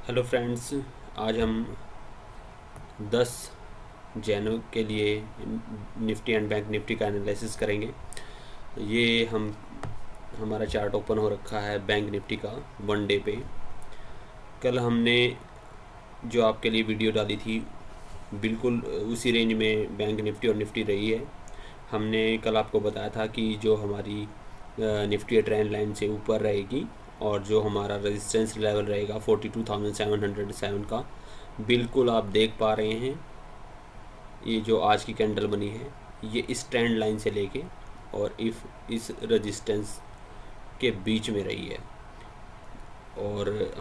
Hello friends, आज हम 10 जनवरी के लिए निफ्टी एंड बैंक निफ्टी का एनालिसिस करेंगे। ये हमारा चार्ट ओपन हो रखा है बैंक निफ्टी का 1 डे पे। कल हमने जो आपके लिए वीडियो डाली थी बिल्कुल उसी रेंज में बैंक निफ्टी और निफ्टी रही है। हमने कल आपको बताया था कि जो हमारी निफ्टी ट्रेंड लाइन से ऊपर रहेगी और जो हमारा रेजिस्टेंस लेवल रहेगा 42,707 का, बिल्कुल आप देख पा रहे हैं। ये जो आज की कैंडल बनी है ये इस ट्रेंड लाइन से लेके और इस रेजिस्टेंस के बीच में रही है। और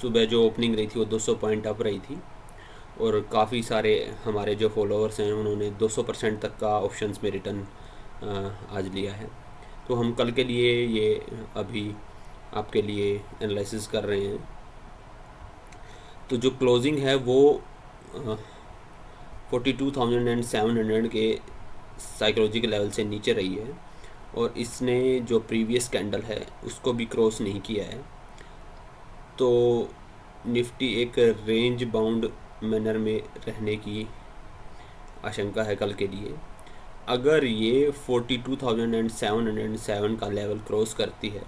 सुबह जो ओपनिंग रही थी वो 200 पॉइंट अप रही थी और काफ़ी सारे हमारे जो फॉलोअर्स हैं उन्होंने 200% तक का ऑप्शंस में रिटर्न आज लिया है। तो हम कल के लिए ये अभी आपके लिए एनालिसिस कर रहे हैं। तो जो क्लोजिंग है वो 42,700 के साइकोलॉजिकल लेवल से नीचे रही है और इसने जो प्रीवियस कैंडल है उसको भी क्रॉस नहीं किया है। तो निफ्टी एक रेंज बाउंड मैनर में रहने की आशंका है कल के लिए। अगर ये 42,707 का लेवल क्रॉस करती है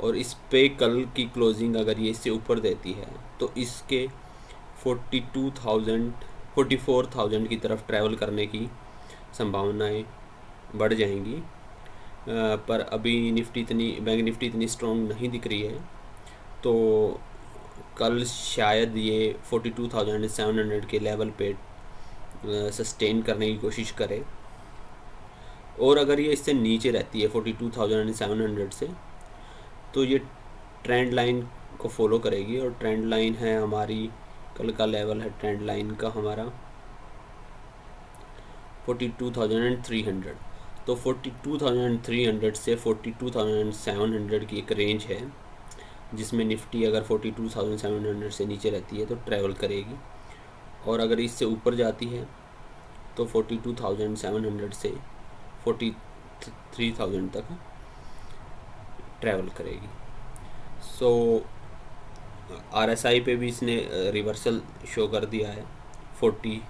और इस पे कल की क्लोजिंग अगर ये इससे ऊपर देती है तो इसके 44,000 की तरफ ट्रैवल करने की संभावनाएं बढ़ जाएंगी। पर अभी बैंक निफ्टी इतनी स्ट्रॉन्ग नहीं दिख रही है, तो कल शायद ये 42,700 के लेवल पे सस्टेन करने की कोशिश करे। और अगर ये इससे नीचे रहती है 42,700 से तो ये ट्रेंड लाइन को फॉलो करेगी और ट्रेंड लाइन है हमारी, कल का लेवल है ट्रेंड लाइन का हमारा 42,300। तो 42,300 से 42,700 की एक रेंज है जिसमें निफ्टी अगर 42,700 से नीचे रहती है तो ट्रैवल करेगी और अगर इससे ऊपर जाती है तो 42,700 से 43,000 तक ट्रैवल करेगी। सो RSI पे भी इसने रिवर्सल शो कर दिया है, 40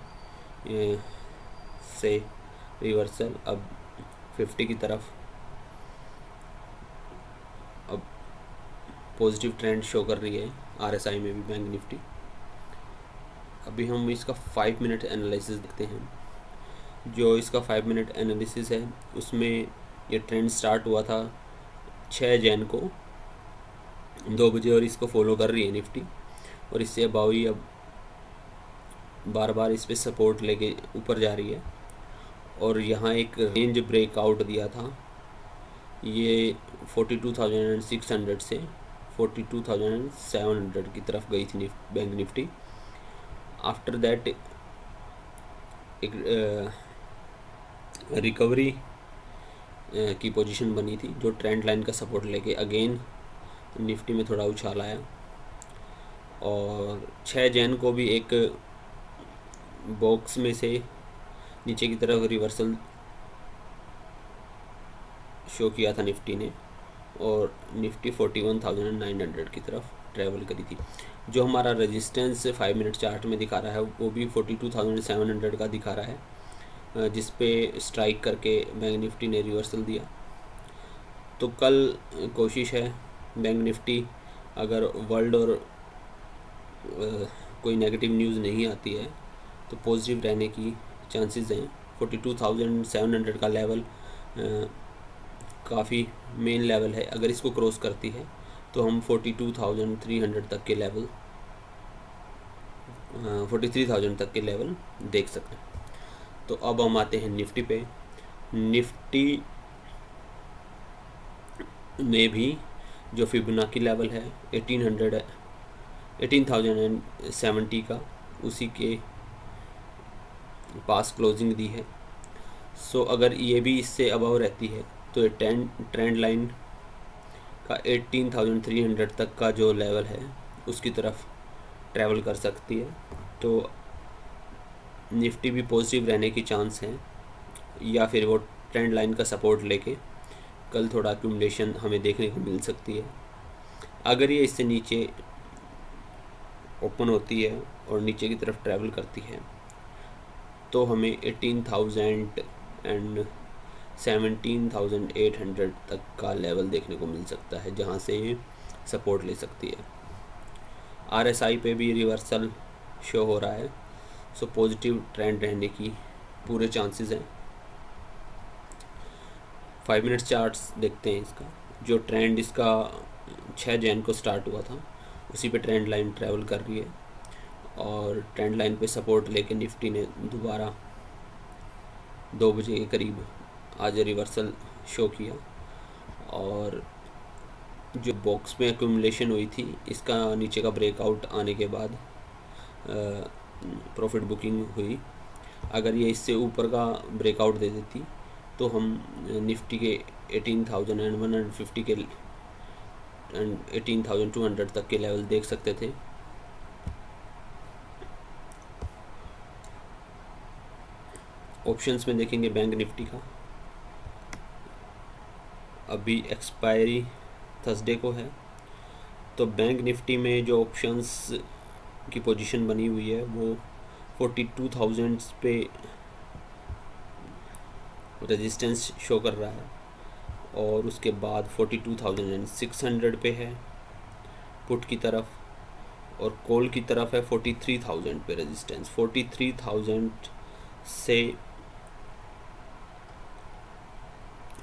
से रिवर्सल अब 50 की तरफ अब पॉजिटिव ट्रेंड शो कर रही है RSI में भी बैंक निफ्टी। अभी हम इसका 5 मिनट एनालिसिस देखते हैं। जो इसका 5 मिनट एनालिसिस है उसमें ये ट्रेंड स्टार्ट हुआ था 6 जैन को 2 बजे और इसको फॉलो कर रही है निफ्टी और इससे अबाव ही अब बार बार इस पर सपोर्ट लेके ऊपर जा रही है और यहाँ एक रेंज ब्रेकआउट दिया था ये 42,600 से 42,700 की तरफ गई थी बैंक निफ्टी। आफ्टर दैट एक रिकवरी की पोजीशन बनी थी जो ट्रेंड लाइन का सपोर्ट लेके अगेन निफ्टी में थोड़ा उछाल आया और 6 जैन को भी एक बॉक्स में से नीचे की तरफ रिवर्सल शो किया था निफ्टी ने और निफ्टी 41,900 की तरफ ट्रैवल करी थी। जो हमारा रेजिस्टेंस 5 मिनट चार्ट में दिखा रहा है वो भी 42,700 का दिखा रहा है, जिस पे स्ट्राइक करके बैंक निफ्टी ने रिवर्सल दिया। तो कल कोशिश है बैंक निफ्टी अगर वर्ल्ड और कोई नेगेटिव न्यूज़ नहीं आती है तो पॉजिटिव रहने की चांसेस हैं। 42,700 का लेवल काफ़ी मेन लेवल है, अगर इसको क्रॉस करती है तो हम 42,300 तक के लेवल 43,000 तक के लेवल देख सकते हैं। तो अब हम आते हैं निफ्टी पे। निफ्टी में भी जो फिबोनाची लेवल है 18,070 का, उसी के पास क्लोजिंग दी है। सो अगर ये भी इससे अबव रहती है तो ये ट्रेंड लाइन का 18,300 तक का जो लेवल है उसकी तरफ ट्रैवल कर सकती है। तो निफ्टी भी पॉजिटिव रहने की चांस है या फिर वो ट्रेंड लाइन का सपोर्ट लेके कल थोड़ा एक्यूमुलेशन हमें देखने को मिल सकती है। अगर ये इससे नीचे ओपन होती है और नीचे की तरफ ट्रैवल करती है, तो हमें 18,000 एंड 17,800 तक का लेवल देखने को मिल सकता है, जहाँ से ये सपोर्ट ले सकती है। RSI पे भी रिवर्सल शो हो रहा है, सो पॉजिटिव ट्रेंड रहने की पूरे चांसेस हैं। 5 मिनट चार्ट्स देखते हैं इसका। जो ट्रेंड इसका 6 जैन को स्टार्ट हुआ था, उसी पे ट्रेंड लाइन ट्रैवल कर रही है और ट्रेंड लाइन पे सपोर्ट लेके निफ्टी ने दोबारा 2 बजे के करीब आज रिवर्सल शो किया और जो बॉक्स में एक्यूमुलेशन हुई थी, इसका नीचे का ब्रेकआउट आने के बाद प्रॉफिट बुकिंग हुई। अगर ये इससे ऊपर का ब्रेकआउट दे देती तो हम निफ्टी के 18,150 के एंड 18,200 तक के लेवल देख सकते थे। ऑप्शंस में देखेंगे बैंक निफ्टी का, अभी एक्सपायरी थर्सडे को है, तो बैंक निफ्टी में जो ऑप्शंस की पोजीशन बनी हुई है वो 42,000 पे रेजिस्टेंस शो कर रहा है और उसके बाद 42,600 पे है पुट की तरफ, और कॉल की तरफ है 43,000 पे रेजिस्टेंस। 43,000 से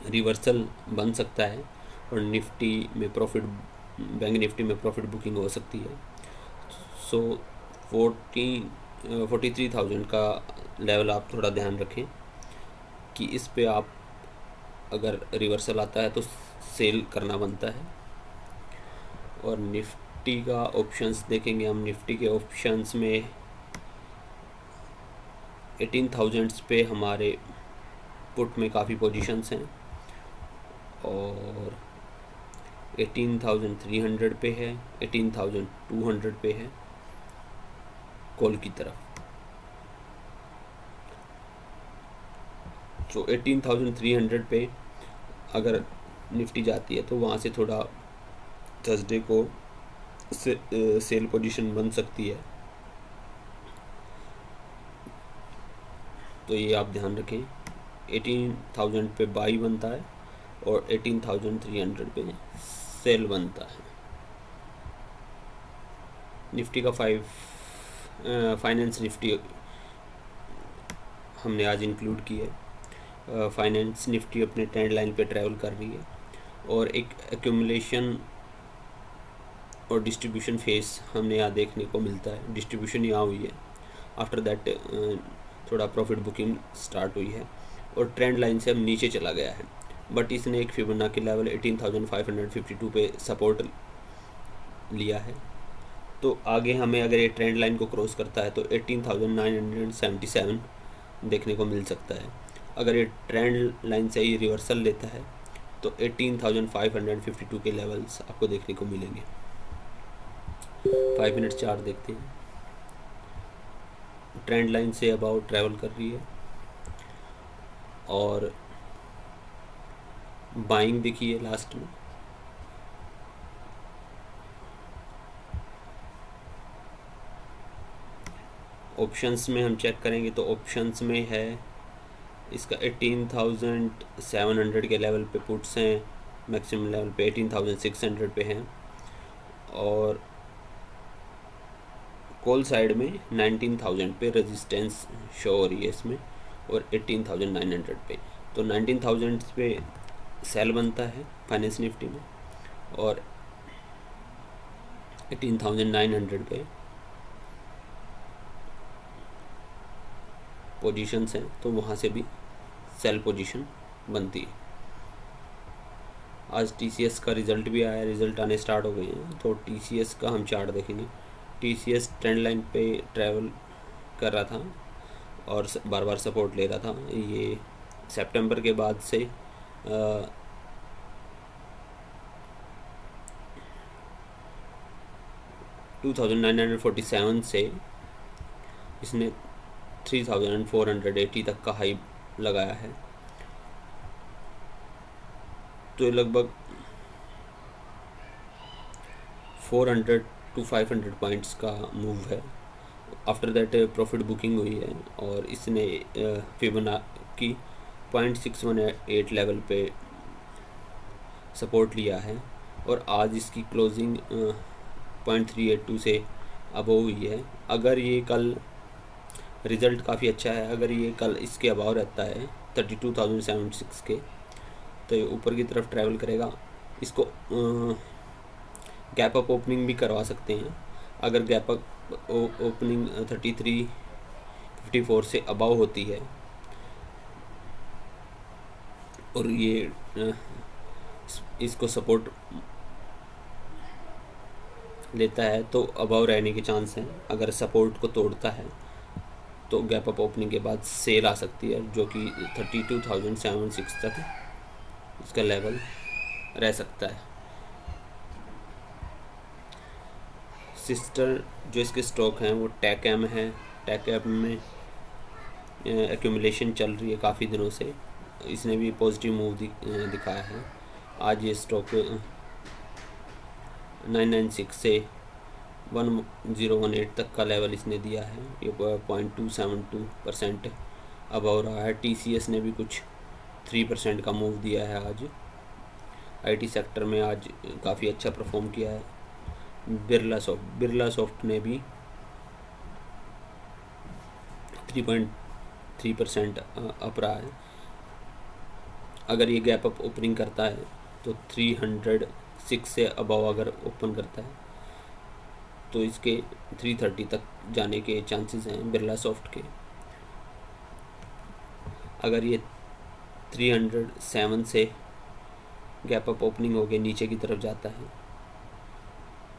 रिवर्सल बन सकता है और निफ्टी में प्रॉफिट, बैंक निफ्टी में प्रॉफिट बुकिंग हो सकती है। सो 43,000 का लेवल आप थोड़ा ध्यान रखें कि इस पे आप अगर रिवर्सल आता है तो सेल करना बनता है। और निफ्टी का ऑप्शंस देखेंगे हम, निफ्टी के ऑप्शंस में 18,000 पे हमारे पुट में काफ़ी पोजीशंस हैं और 18,300 पे है, 18,200 पे है कॉल की तरफ। तो 18,300 पे अगर निफ्टी जाती है तो वहाँ से थोड़ा थर्सडे को सेल पोजीशन बन सकती है, तो ये आप ध्यान रखें। 18,000 पे बाई बनता है और 18,300 पे सेल बनता है। निफ्टी का फाइनेंस निफ्टी हमने आज इंक्लूड की है। फाइनेंस निफ्टी अपने ट्रेंड लाइन पे ट्रैवल कर रही है और एक एक्यूमुलेशन और डिस्ट्रीब्यूशन फेस हमने यहाँ देखने को मिलता है। डिस्ट्रीब्यूशन यहाँ हुई है, आफ्टर दैट थोड़ा प्रॉफिट बुकिंग स्टार्ट हुई है और ट्रेंड लाइन से अब नीचे चला गया है, बट इसने एक फिबोनाची लेवल 18,552 पे सपोर्ट लिया है। तो आगे हमें अगर ये ट्रेंड लाइन को क्रॉस करता है तो 18,977 देखने को मिल सकता है। अगर ये ट्रेंड लाइन से ही रिवर्सल लेता है तो 18,552 के लेवल्स आपको देखने को मिलेंगे। 5 मिनट चार्ट देखते हैं। Trend line say about travel कर रही है और बाइंग दिखी है लास्ट में। ऑप्शंस में हम चेक करेंगे तो ऑप्शंस में है इसका 18,700 के लेवल पे पुट्स हैं, मैक्सिमम लेवल पे 18,600 पे हैं और कॉल साइड में 19,000 पे रेजिस्टेंस शो हो रही है इसमें और 18,900 पे। तो 19,000 पे सेल बनता है फाइनेंस निफ्टी में और 18,900 पे पोजीशंस हैं, तो वहाँ से भी सेल पोजीशन बनती है। आज TCS का रिज़ल्ट भी आया, रिज़ल्ट आने स्टार्ट हो गए हैं, तो TCS का हम चार्ट देखेंगे। TCS ट्रेंड लाइन पे ट्रैवल कर रहा था और बार बार सपोर्ट ले रहा था। ये सितंबर के बाद से 2,947 से इसने 3,480 तक का हाई लगाया है, तो ये लगभग 400 टू 500 पॉइंट्स का मूव है। आफ्टर दैट प्रॉफिट बुकिंग हुई है और इसने फिबोनाची 0.618 लेवल पे सपोर्ट लिया है और आज इसकी क्लोजिंग 0.382 से अबव हुई है। अगर ये कल रिज़ल्ट काफ़ी अच्छा है, अगर ये कल इसके अबाव रहता है 32,076 के, तो ये ऊपर की तरफ ट्रैवल करेगा। इसको गैप अप ओपनिंग भी करवा सकते हैं। अगर गैप अप ओपनिंग 3354 से अबाव होती है और ये इसको सपोर्ट लेता है तो अबाव रहने के चांस हैं। अगर सपोर्ट को तोड़ता है तो गैप अप ओपनिंग के बाद सेल आ सकती है, जो कि 32,076 तक इसका लेवल रह सकता है। सिस्टर जो इसके स्टॉक हैं वो टेकएम है। टेकएम में एक्यूमुलेशन चल रही है काफ़ी दिनों से, इसने भी पॉजिटिव मूव दिखाया है। आज ये स्टॉक 996 से 1018 तक का लेवल इसने दिया है। ये 0.272% अबव रहा है। TCS ने भी कुछ 3% का मूव दिया है आज। IT सेक्टर में आज काफ़ी अच्छा परफॉर्म किया है। बिरला सॉफ्ट ने भी 3.3% अप रहा है। अगर ये गैप अप ओपनिंग करता है तो 306 से अबव अगर ओपन करता है तो इसके 330 तक जाने के चांसेस हैं बिरला सॉफ्ट के। अगर ये 307 से गैप अप ओपनिंग होके नीचे की तरफ जाता है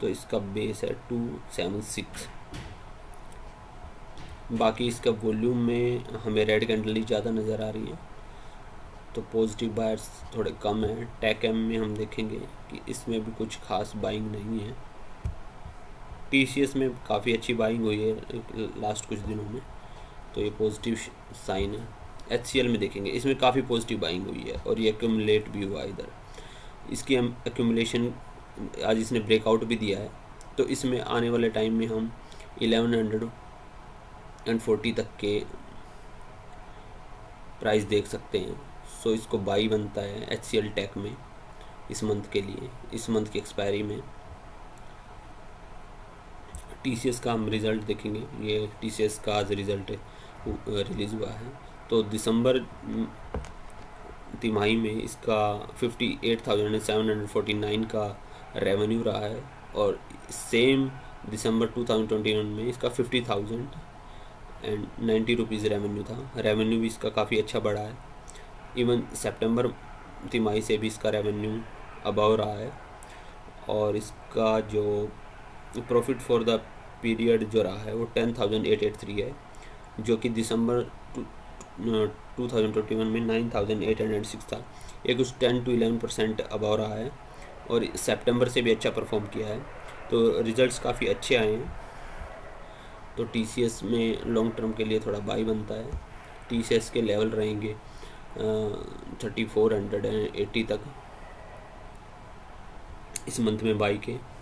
तो इसका बेस है 276। बाकी इसका वॉल्यूम में हमें रेड कैंडल ही ज़्यादा नज़र आ रही है, तो पॉजिटिव बायर्स थोड़े कम हैं। टेकएम में हम देखेंगे कि इसमें भी कुछ खास बाइंग नहीं है। TCS में काफ़ी अच्छी बाइंग हुई है लास्ट कुछ दिनों में, तो ये पॉजिटिव साइन है। HCL में देखेंगे, इसमें काफ़ी पॉजिटिव बाइंग हुई है और ये एक्यूमुलेट भी हुआ इधर। इसकी हम एक्यूमुलेशन आज इसने ब्रेकआउट भी दिया है, तो इसमें आने वाले टाइम में हम 1140 तक के प्राइस देख सकते हैं। सो इसको बाई बनता है HCL टेक में इस मंथ के लिए, इस मंथ की एक्सपायरी में। TCS का हम रिज़ल्ट देखेंगे। ये TCS का आज रिज़ल्ट रिलीज़ हुआ है, तो दिसंबर तिमाही में इसका 58,749 का रेवेन्यू रहा है और सेम दिसंबर 2021 में इसका 50,090 रुपीज़ रेवेन्यू था। रेवेन्यू भी इसका काफ़ी अच्छा बढ़ा है। इवन सितंबर तिमाही से भी इसका रेवेन्यू अबव रहा है और इसका जो प्रॉफिट फॉर द पीरियड जो रहा है वो 10,883 है, जो कि दिसंबर 2021 में 9,806 था। ये कुछ 10 to 11% अबव रहा है और सितंबर से भी अच्छा परफॉर्म किया है, तो रिजल्ट्स काफ़ी अच्छे आए हैं। तो TCS में लॉन्ग टर्म के लिए थोड़ा बाई बनता है। TCS के लेवल रहेंगे 3480 तक इस मंथ में बाई के।